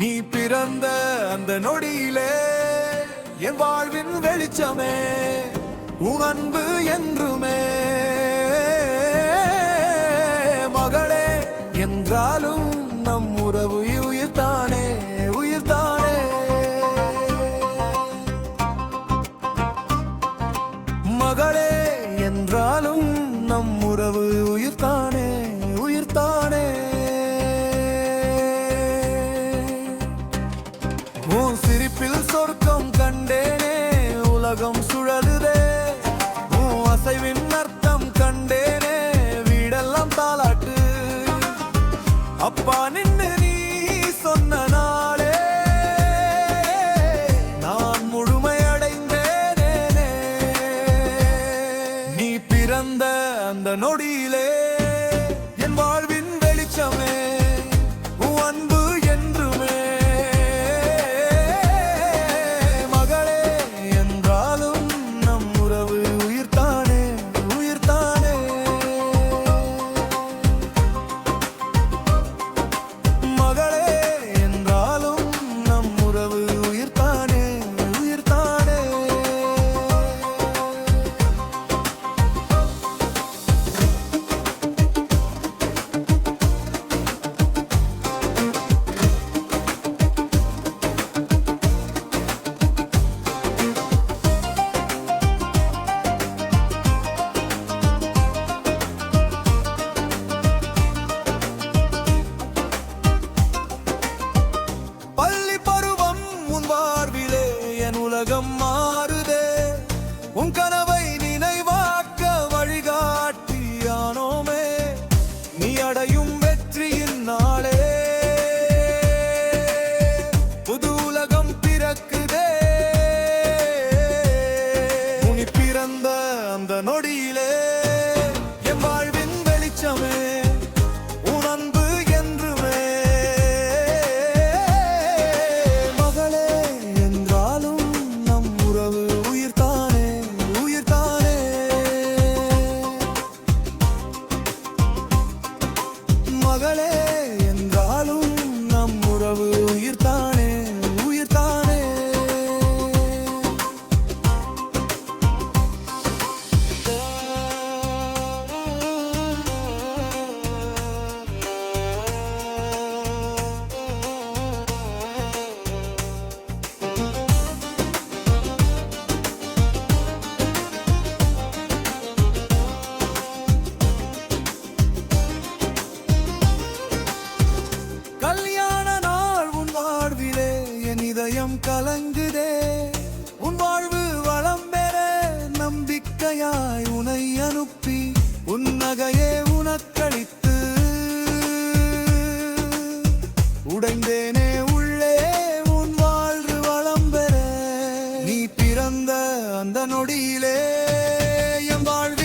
நீ பிறந்த அந்த நொடியிலே என் வாழ்வின் வெளிச்சமே, உன் அன்பு என்றுமே. மகளே என்றாலும் நம் உறவு உயிர்தானே, உயிர்தானே. மகளே என்றாலும் நம் உறவு உயிர்தானே, உயிர்தானே. உன் சிரிப்பில் சொர்க்கம் கண்டேனே, உலகம் சுழலுதே. உன் அசைவின் அர்த்தம் கண்டேனே, வீடெல்லாம் தாலாட்டு. அப்பா நின்று நீ சொன்ன நாளே நான் முழுமையடைந்தேனே. நீ பிறந்த அந்த நொடியிலே என் வாழ்வின் வெளிச்சமே, உன் அன்பு என்றுமே. உலகம் மாறுதே, உன் கனவை நினைவாக்க வழிகாட்டியானோமே. நீ அடையும் வெற்றியின் நாளே புது உலகம் பிறக்குதே. நீ பிறந்த அந்த நொடியிலே என் வாழ்வின் வெளிச்சமே, உன் அன்பு என்றுமே. மகளே என்றாலும் நம் உறவு உயிர்தானே, உயிர்தானே. இதயம் கலங்குதே, உன் வாழ்வு வளம் பெற நம்பிக்கையாய் உனை அனுப்பி உன் நகையே உனக்களித்து உடைந்தேனே உள்ளே உன் வாழ்வு வளம் பெற. நீ பிறந்த அந்த நொடியிலே என் வாழ்வு